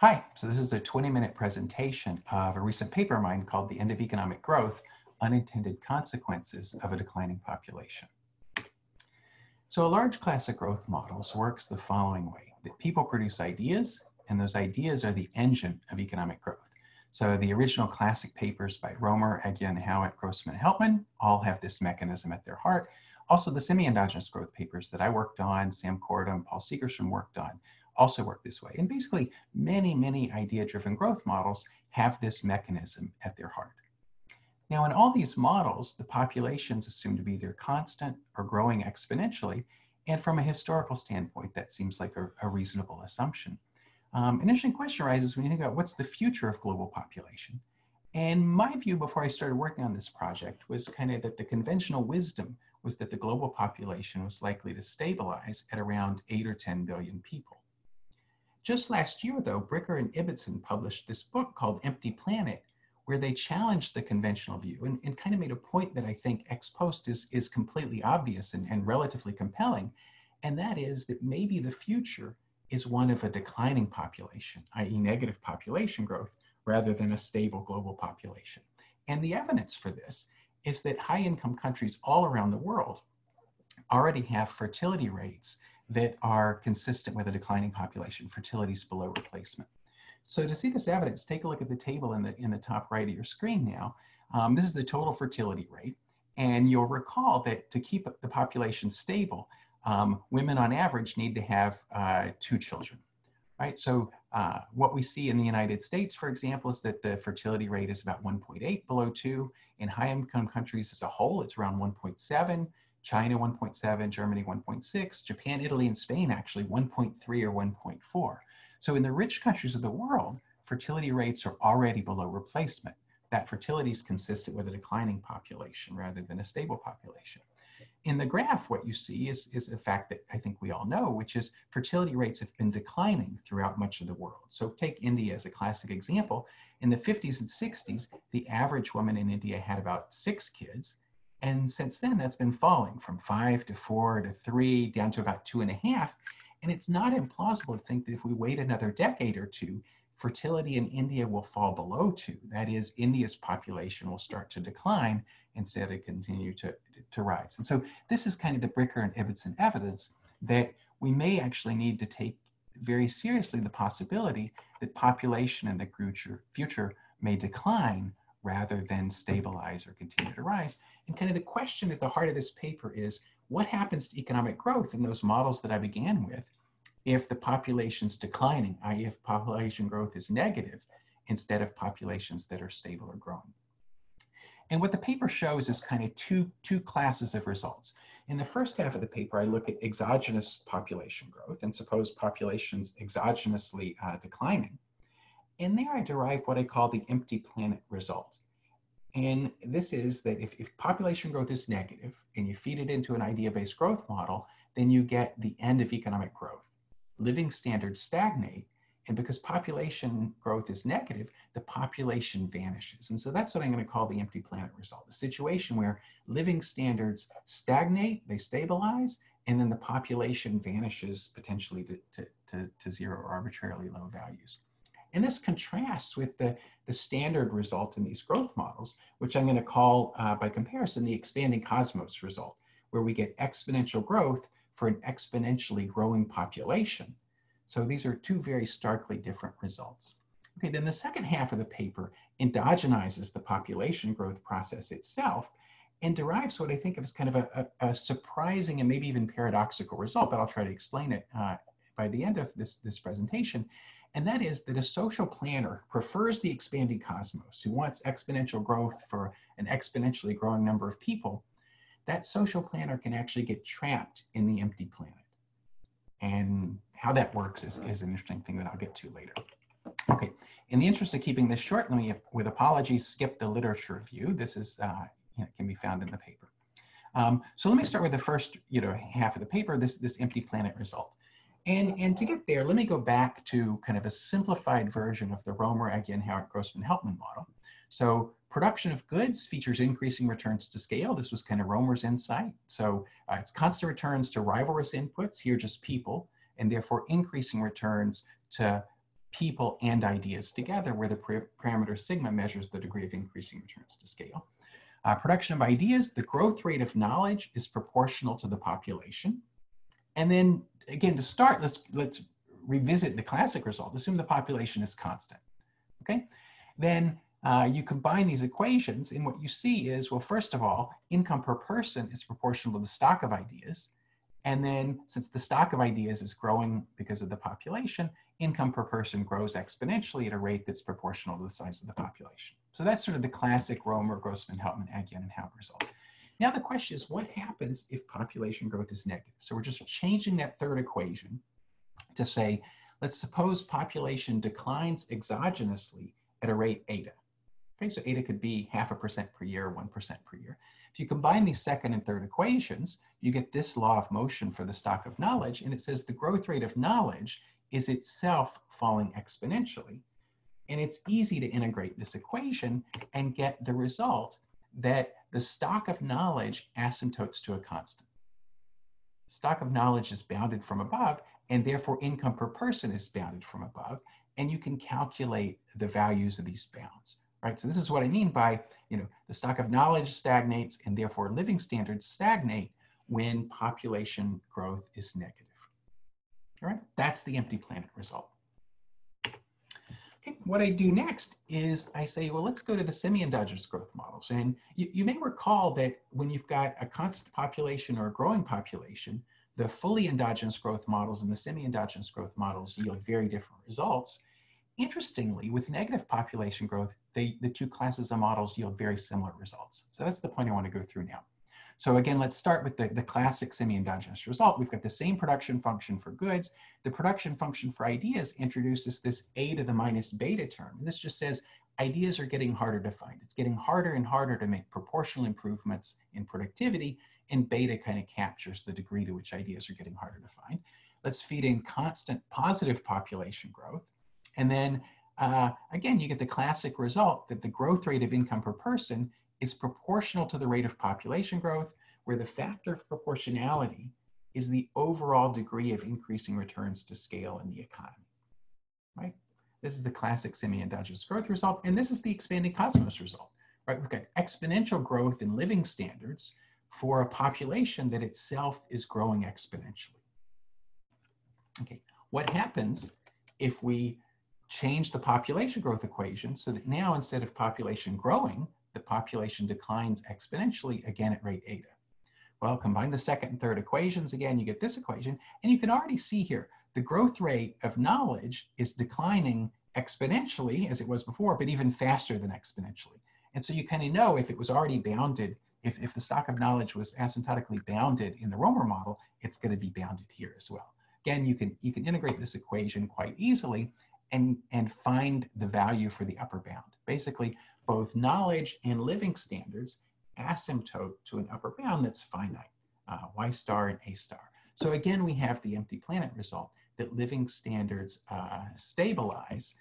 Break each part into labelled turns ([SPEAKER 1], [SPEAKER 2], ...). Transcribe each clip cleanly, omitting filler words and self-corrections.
[SPEAKER 1] Hi, so this is a 20-minute presentation of a recent paper of mine called The End of Economic Growth, Unintended Consequences of a Declining Population. So a large class of growth models works the following way, that people produce ideas, and those ideas are the engine of economic growth. So the original classic papers by Romer, Aghion, Howitt, Grossman, and Helpman all have this mechanism at their heart. Also, the semi-endogenous growth papers that I worked on, Sam Cordum, Paul Segerstrom worked on, also work this way. And basically, many idea-driven growth models have this mechanism at their heart. Now, in all these models, the populations assume to be either constant or growing exponentially. And from a historical standpoint, that seems like a reasonable assumption. An interesting question arises when you think about what's the future of global population. And my view before I started working on this project was kind of that the conventional wisdom was that the global population was likely to stabilize at around 8 or 10 billion people. Just last year, though, Bricker and Ibbotson published this book called Empty Planet, where they challenged the conventional view and kind of made a point that I think ex post is completely obvious and relatively compelling. And that is that maybe the future is one of a declining population, i.e. negative population growth, rather than a stable global population. And the evidence for this is that high-income countries all around the world already have fertility rates that are consistent with a declining population. Fertility is below replacement. So to see this evidence, take a look at the table in the top right of your screen now. This is the total fertility rate. And you'll recall that to keep the population stable, women on average need to have 2 children, right? So what we see in the United States, for example, is that the fertility rate is about 1.8 below 2. In high-income countries as a whole, it's around 1.7. China 1.7, Germany 1.6, Japan, Italy, and Spain actually 1.3 or 1.4. So in the rich countries of the world, fertility rates are already below replacement. That fertility is consistent with a declining population rather than a stable population. In the graph, what you see is a fact that I think we all know, which is fertility rates have been declining throughout much of the world. So take India as a classic example. In the 50s and 60s, the average woman in India had about 6 kids. And since then, that's been falling from 5 to 4 to 3, down to about 2.5. And it's not implausible to think that if we wait another decade or two, fertility in India will fall below 2. That is, India's population will start to decline instead of continue to rise. And so this is kind of the Bricker and Ibbotson evidence that we may actually need to take very seriously the possibility that population in the future may decline rather than stabilize or continue to rise. And kind of the question at the heart of this paper is, what happens to economic growth in those models that I began with if the population's declining, i.e. if population growth is negative, instead of populations that are stable or growing? And what the paper shows is kind of two classes of results. In the first half of the paper, I look at exogenous population growth and suppose populations exogenously declining. And there I derive what I call the empty planet result. And this is that if population growth is negative and you feed it into an idea-based growth model, then you get the end of economic growth. Living standards stagnate, and because population growth is negative, the population vanishes. And so that's what I'm going to call the empty planet result, a situation where living standards stagnate, they stabilize, and then the population vanishes potentially to 0 or arbitrarily low values. And this contrasts with the standard result in these growth models, which I'm going to call, by comparison, the expanding cosmos result, where we get exponential growth for an exponentially growing population. So these are 2 very starkly different results. Okay, then the second half of the paper endogenizes the population growth process itself and derives what I think of as kind of a surprising and maybe even paradoxical result, but I'll try to explain it by the end of this presentation. And that is that a social planner prefers the expanding cosmos, who wants exponential growth for an exponentially growing number of people. That social planner can actually get trapped in the empty planet. And how that works is an interesting thing that I'll get to later. Okay, in the interest of keeping this short, let me, with apologies, skip the literature review. This is can be found in the paper. So let me start with the first half of the paper, this empty planet result. And to get there, let me go back to kind of a simplified version of the Romer, Aghion, Howitt, Grossman, Helpman model. So production of goods features increasing returns to scale. This was kind of Romer's insight. So it's constant returns to rivalrous inputs, here just people, and therefore increasing returns to people and ideas together, where the parameter sigma measures the degree of increasing returns to scale. Production of ideas, the growth rate of knowledge is proportional to the population. And then again, to start, let's revisit the classic result. Assume the population is constant, okay? Then you combine these equations, and what you see is, well, first of all, income per person is proportional to the stock of ideas. And then since the stock of ideas is growing because of the population, income per person grows exponentially at a rate that's proportional to the size of the population. So that's sort of the classic Romer, Grossman, Helpman, Aghion, and Howe result. Now the question is, what happens if population growth is negative? So we're just changing that third equation to say, let's suppose population declines exogenously at a rate eta. Okay, so eta could be 0.5% per year, 1% per year. If you combine these second and third equations, you get this law of motion for the stock of knowledge, and it says the growth rate of knowledge is itself falling exponentially. And it's easy to integrate this equation and get the result that the stock of knowledge asymptotes to a constant. Stock of knowledge is bounded from above, and therefore income per person is bounded from above, and you can calculate the values of these bounds. Right, so this is what I mean by, the stock of knowledge stagnates and therefore living standards stagnate when population growth is negative. All right, that's the empty planet result. Okay, what I do next is I say, well, let's go to the semi-endogenous growth models. And you may recall that when you've got a constant population or a growing population, the fully endogenous growth models and the semi-endogenous growth models yield very different results. Interestingly, with negative population growth, the two classes of models yield very similar results. So that's the point I want to go through now. So again, let's start with the classic semi-endogenous result. We've got the same production function for goods. The production function for ideas introduces this a to the minus beta term. And this just says ideas are getting harder to find. It's getting harder and harder to make proportional improvements in productivity, and beta kind of captures the degree to which ideas are getting harder to find. Let's feed in constant positive population growth. And then again, you get the classic result that the growth rate of income per person is proportional to the rate of population growth, where the factor of proportionality is the overall degree of increasing returns to scale in the economy, right? This is the classic semi-endogenous growth result, and this is the expanding cosmos result, right? We've got exponential growth in living standards for a population that itself is growing exponentially. Okay, what happens if we change the population growth equation so that now instead of population growing, the population declines exponentially again at rate eta? Well, combine the second and third equations, again, you get this equation, and you can already see here, the growth rate of knowledge is declining exponentially as it was before, but even faster than exponentially. And so you kind of know if it was already bounded, if the stock of knowledge was asymptotically bounded in the Romer model, it's going to be bounded here as well. Again, you can integrate this equation quite easily and find the value for the upper bound. Basically, both knowledge and living standards asymptote to an upper bound that's finite, y star and a star. So again, we have the empty planet result, that living standards stabilize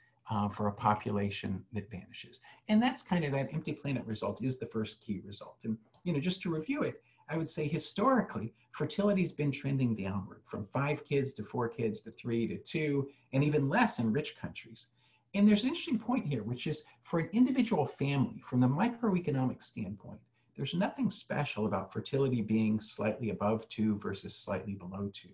[SPEAKER 1] for a population that vanishes. And that's kind of that empty planet result is the first key result. And just to review it, I would say historically, fertility's been trending downward from 5 kids to 4 kids to 3 to 2, and even less in rich countries. And there's an interesting point here, which is for an individual family, from the microeconomic standpoint, there's nothing special about fertility being slightly above 2 versus slightly below 2.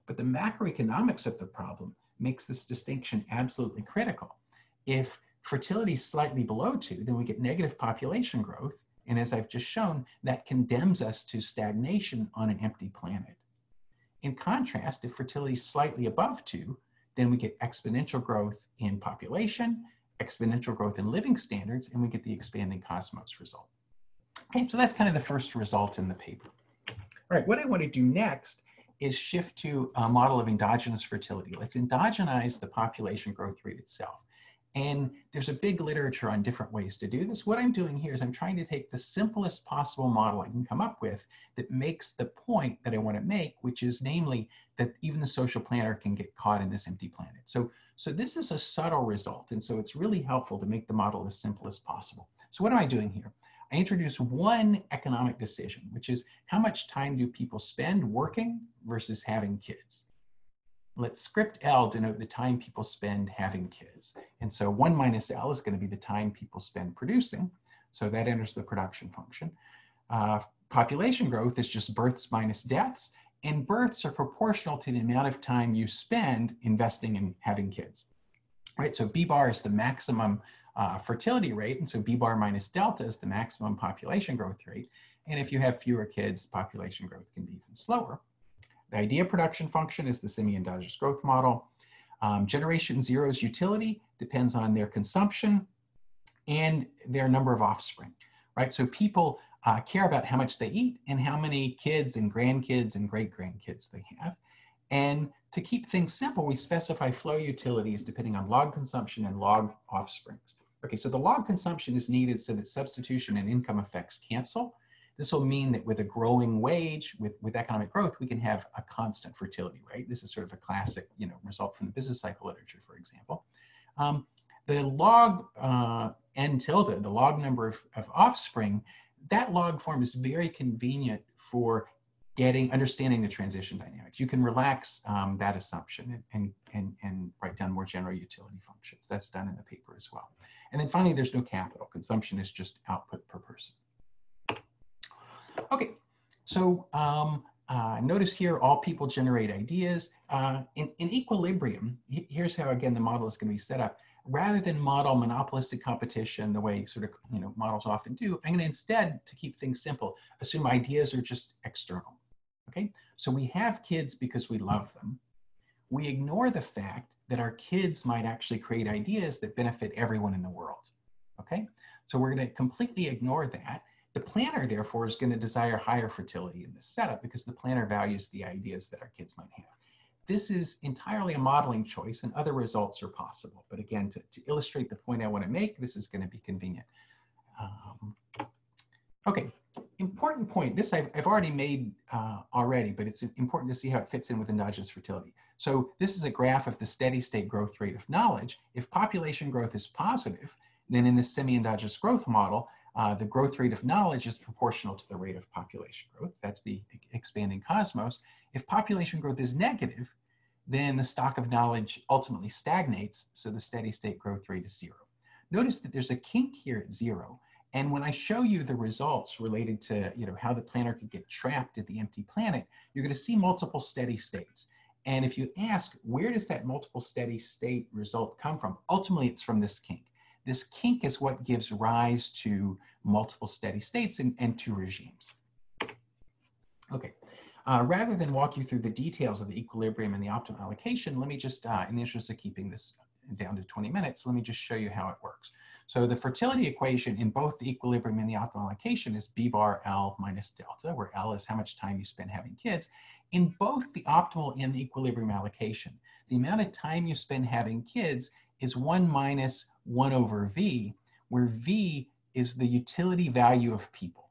[SPEAKER 1] But the macroeconomics of the problem makes this distinction absolutely critical. If fertility is slightly below 2, then we get negative population growth. And as I've just shown, that condemns us to stagnation on an empty planet. In contrast, if fertility is slightly above 2, then we get exponential growth in population, exponential growth in living standards, and we get the expanding cosmos result. Okay, so that's kind of the first result in the paper. All right, what I want to do next is shift to a model of endogenous fertility. Let's endogenize the population growth rate itself. And there's a big literature on different ways to do this. What I'm doing here is I'm trying to take the simplest possible model I can come up with that makes the point that I want to make, which is namely that even the social planner can get caught in this empty planet. So this is a subtle result. And so it's really helpful to make the model as simple as possible. So what am I doing here? I introduce one economic decision, which is how much time do people spend working versus having kids? let script L denote the time people spend having kids. And so 1 minus L is going to be the time people spend producing. So that enters the production function. Population growth is just births minus deaths, and births are proportional to the amount of time you spend investing in having kids. Right, so B bar is the maximum fertility rate, and so B bar minus delta is the maximum population growth rate. And if you have fewer kids, population growth can be even slower. The idea production function is the semi-endogenous growth model. Generation zero's utility depends on their consumption and their number of offspring, right? So people care about how much they eat and how many kids and grandkids and great-grandkids they have. And to keep things simple, we specify flow utilities depending on log consumption and log offsprings. Okay, so the log consumption is needed so that substitution and income effects cancel. This will mean that with a growing wage, with economic growth, we can have a constant fertility rate. This is sort of a classic, result from the business cycle literature, for example. The log n tilde, the log number of offspring, that log form is very convenient for understanding the transition dynamics. You can relax that assumption and write down more general utility functions. That's done in the paper as well. And then finally, there's no capital. Consumption is just output per person. Okay, so notice here, all people generate ideas. In equilibrium, here's how, again, the model is going to be set up. Rather than model monopolistic competition the way sort of, models often do, I'm going to instead, to keep things simple, assume ideas are just external. Okay, so we have kids because we love them. We ignore the fact that our kids might actually create ideas that benefit everyone in the world. Okay, so we're going to completely ignore that. The planner, therefore, is going to desire higher fertility in this setup because the planner values the ideas that our kids might have. This is entirely a modeling choice, and other results are possible. But again, to illustrate the point I want to make, this is going to be convenient. Okay, important point. This I've already made already, but it's important to see how it fits in with endogenous fertility. So this is a graph of the steady state growth rate of knowledge. If population growth is positive, then in the semi-endogenous growth model, the growth rate of knowledge is proportional to the rate of population growth. That's the expanding cosmos. If population growth is negative, then the stock of knowledge ultimately stagnates, so the steady state growth rate is 0. Notice that there's a kink here at 0. And when I show you the results related to how the planner could get trapped at the empty planet, you're going to see multiple steady states. And if you ask, where does that multiple steady state result come from? Ultimately, it's from this kink. This kink is what gives rise to multiple steady states and to regimes. Okay, rather than walk you through the details of the equilibrium and the optimal allocation, let me just, in the interest of keeping this down to 20 minutes, let me just show you how it works. So the fertility equation in both the equilibrium and the optimal allocation is B bar L minus delta, where L is how much time you spend having kids. In both the optimal and the equilibrium allocation, the amount of time you spend having kids is 1 minus 1 over V, where V is the utility value of people,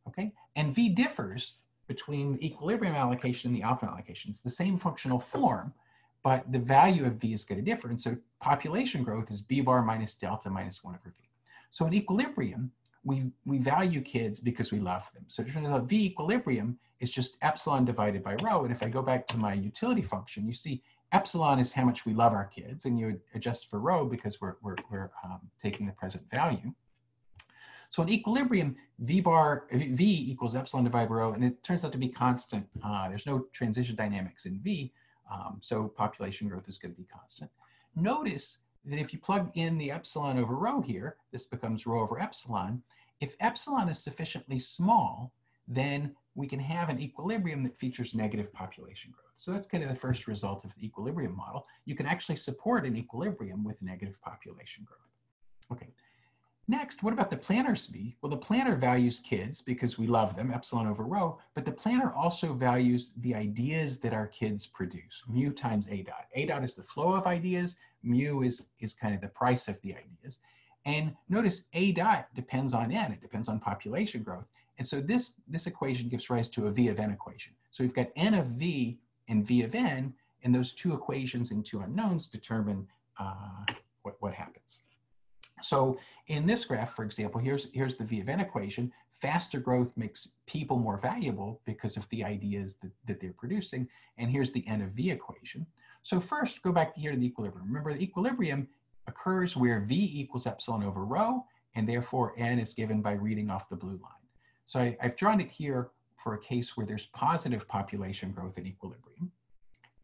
[SPEAKER 1] okay? And V differs between the equilibrium allocation and the optimal allocation. It's the same functional form, but the value of V is going to differ. And so population growth is B bar minus delta minus 1 over V. So in equilibrium, we value kids because we love them. So it turns out V equilibrium is just epsilon divided by rho. And if I go back to my utility function, you see epsilon is how much we love our kids, and you adjust for rho because we're taking the present value. So in equilibrium, V equals epsilon divided by rho, and it turns out to be constant. There's no transition dynamics in V, so population growth is going to be constant. Notice that if you plug in the epsilon over rho here, this becomes rho over epsilon. If epsilon is sufficiently small, then we can have an equilibrium that features negative population growth. So that's kind of the first result of the equilibrium model. You can actually support an equilibrium with negative population growth. Okay. Next, what about the planner's V? Well, the planner values kids because we love them, epsilon over rho, but the planner also values the ideas that our kids produce, mu times A dot. A dot is the flow of ideas, mu is kind of the price of the ideas. And notice A dot depends on N, it depends on population growth. And so this equation gives rise to a V of N equation. So we've got N of V and V of N, and those two equations and two unknowns determine what happens. So in this graph, for example, here's the V of N equation. Faster growth makes people more valuable because of the ideas that they're producing. And here's the N of V equation. So first, go back here to the equilibrium. Remember, the equilibrium occurs where V equals epsilon over rho, and therefore N is given by reading off the blue line. So I've drawn it here for a case where there's positive population growth at equilibrium.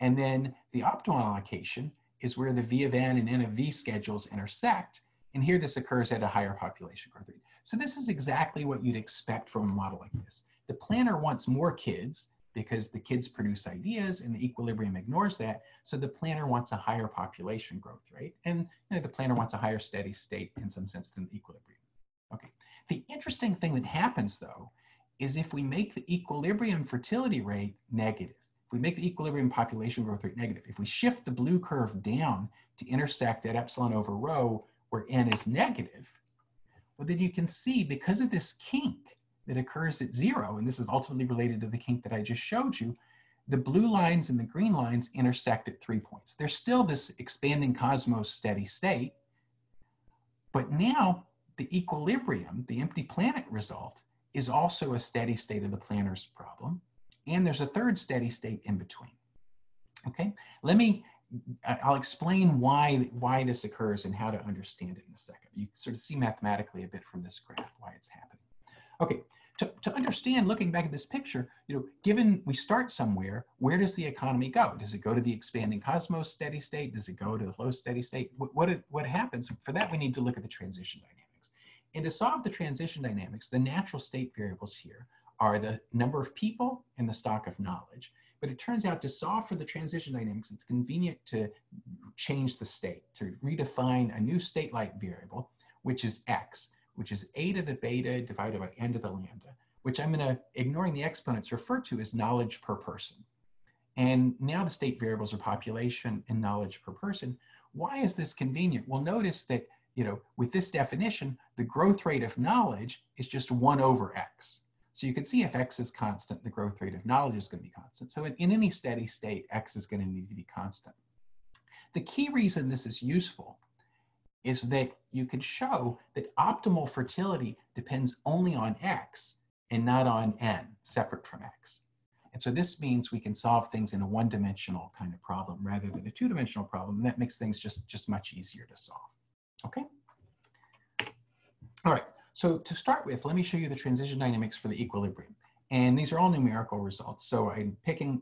[SPEAKER 1] And then the optimal allocation is where the V of N and N of V schedules intersect. And here this occurs at a higher population growth rate. So this is exactly what you'd expect from a model like this. The planner wants more kids because the kids produce ideas and the equilibrium ignores that. So the planner wants a higher population growth rate. And the planner wants a higher steady state in some sense than the equilibrium. Okay. The interesting thing that happens though, is if we make the equilibrium fertility rate negative, if we make the equilibrium population growth rate negative, if we shift the blue curve down to intersect at epsilon over rho where N is negative, well then you can see because of this kink that occurs at 0, and this is ultimately related to the kink that I just showed you, the blue lines and the green lines intersect at 3 points. There's still this expanding cosmos steady state, but now the equilibrium, the empty planet result, is also a steady state of the planner's problem, and there's a third steady state in between. Okay, I'll explain why this occurs and how to understand it in a second. You can sort of see mathematically a bit from this graph why it's happening. Okay, to understand, looking back at this picture, given we start somewhere, where does the economy go? Does it go to the expanding cosmos steady state? Does it go to the low steady state? What happens? For that, we need to look at the transition dynamics. And to solve the transition dynamics, the natural state variables here are the number of people and the stock of knowledge. But it turns out to solve for the transition dynamics, it's convenient to change the state, to redefine a new state-like variable, which is x, which is a to the beta divided by n to the lambda, which I'm going to, ignoring the exponents, refer to as knowledge per person. And now the state variables are population and knowledge per person. Why is this convenient? Well, notice that, with this definition, the growth rate of knowledge is just 1 over x. So you can see if x is constant, the growth rate of knowledge is going to be constant. So in any steady state, x is going to need to be constant. The key reason this is useful is that you can show that optimal fertility depends only on x and not on n, separate from x. And so this means we can solve things in a one-dimensional kind of problem rather than a two-dimensional problem, and that makes things just much easier to solve. Okay? All right. So to start with, let me show you the transition dynamics for the equilibrium. And these are all numerical results. So I'm picking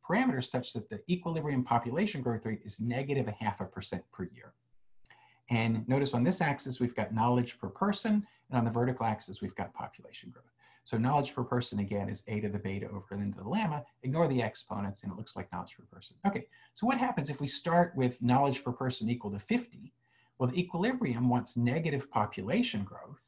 [SPEAKER 1] parameters such that the equilibrium population growth rate is negative 0.5% per year. And notice on this axis, we've got knowledge per person, and on the vertical axis, we've got population growth. So knowledge per person, again, is a to the beta over n to the lamma. Ignore the exponents, and it looks like knowledge per person. Okay, so what happens if we start with knowledge per person equal to 50? Well, the equilibrium wants negative population growth.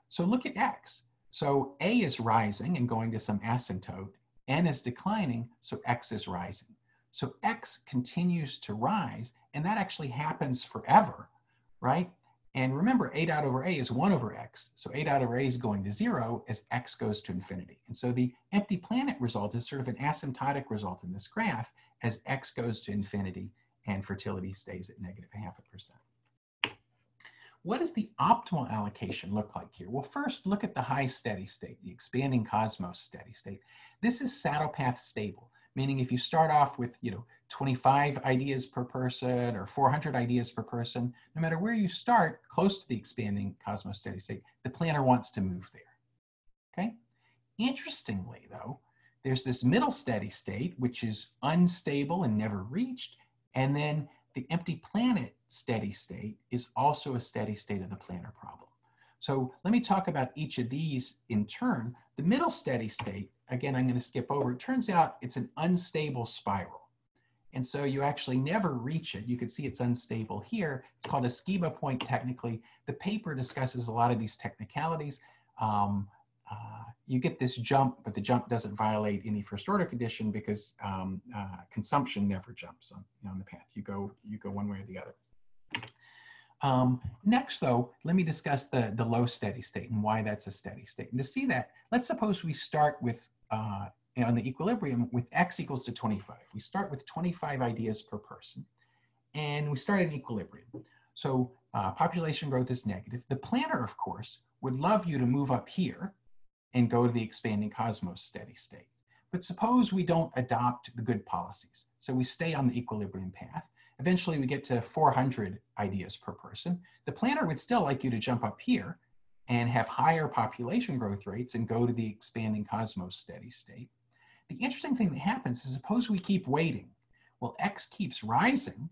[SPEAKER 1] So look at x. So a is rising and going to some asymptote. N is declining, so x is rising. So x continues to rise, and that actually happens forever, right? And remember, a dot over a is 1 over x. So a dot over a is going to 0 as x goes to infinity. And so the empty planet result is sort of an asymptotic result in this graph as x goes to infinity and fertility stays at negative 0.5%. What does the optimal allocation look like here? Well, first look at the high steady state, the expanding cosmos steady state. This is saddle path stable, meaning if you start off with 25 ideas per person or 400 ideas per person, no matter where you start, close to the expanding cosmos steady state, the planner wants to move there. Okay? Interestingly, though, there's this middle steady state, which is unstable and never reached, and then the empty planet steady state is also a steady state of the planner problem. So let me talk about each of these in turn. The middle steady state, again, I'm going to skip over. It turns out it's an unstable spiral. And so you actually never reach it. You can see it's unstable here. It's called a schema point technically. The paper discusses a lot of these technicalities. You get this jump, but the jump doesn't violate any first order condition because consumption never jumps on the path. You go one way or the other. Next, though, let me discuss the low steady state and why that's a steady state. And to see that, let's suppose we start with, on the equilibrium with x equals to 25. We start with 25 ideas per person, and we start at equilibrium. So population growth is negative. The planner, of course, would love you to move up here and go to the expanding cosmos steady state. But suppose we don't adopt the good policies. So we stay on the equilibrium path. Eventually we get to 400 ideas per person. The planner would still like you to jump up here and have higher population growth rates and go to the expanding cosmos steady state. The interesting thing that happens is suppose we keep waiting. Well, X keeps rising.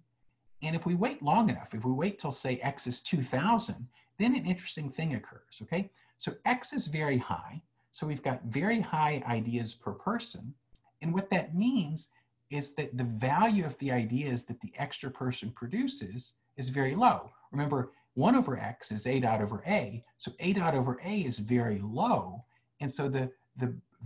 [SPEAKER 1] And if we wait long enough, if we wait till say X is 2000, then an interesting thing occurs, okay? So X is very high. So we've got very high ideas per person. And what that means is that the value of the ideas that the extra person produces is very low. Remember, 1 over X is A dot over A. So A dot over A is very low. And so the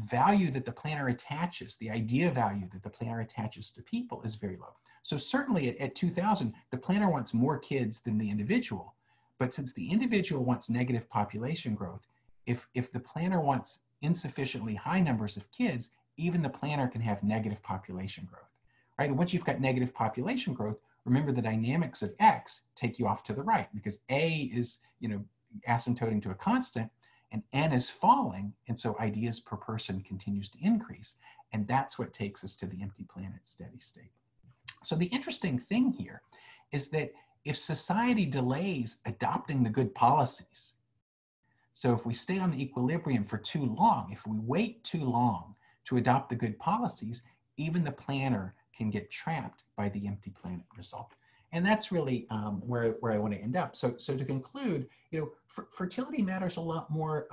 [SPEAKER 1] value that the planner attaches, the idea value that the planner attaches to people is very low. So certainly at 2000, the planner wants more kids than the individual. But since the individual wants negative population growth, if the planner wants insufficiently high numbers of kids, even the planner can have negative population growth, right? And once you've got negative population growth, remember the dynamics of X take you off to the right because A is, asymptoting to a constant and N is falling. And so ideas per person continues to increase. And that's what takes us to the empty planet steady state. So the interesting thing here is that if society delays adopting the good policies, so if we stay on the equilibrium for too long, if we wait too long to adopt the good policies, even the planner can get trapped by the empty planet result. And that's really where I want to end up. So to conclude, fertility matters a lot more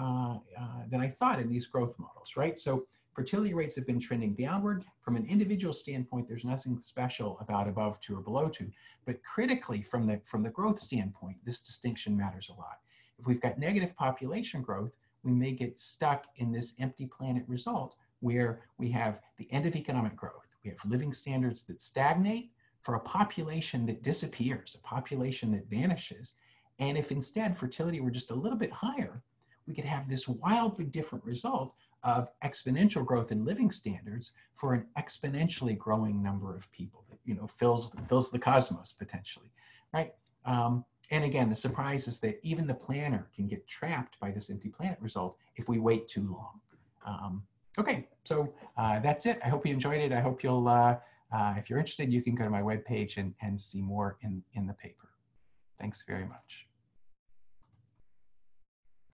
[SPEAKER 1] than I thought in these growth models, right? So fertility rates have been trending downward. From an individual standpoint, there's nothing special about above 2 or below 2. But critically, from the growth standpoint, this distinction matters a lot. If we've got negative population growth, we may get stuck in this empty planet result where we have the end of economic growth. We have living standards that stagnate for a population that disappears, a population that vanishes. And if instead fertility were just a little bit higher, we could have this wildly different result of exponential growth in living standards for an exponentially growing number of people that fills the cosmos potentially, right? And again, the surprise is that even the planner can get trapped by this empty planet result if we wait too long. Okay, so that's it. I hope you enjoyed it. I hope you'll, if you're interested, you can go to my webpage and see more in the paper. Thanks very much.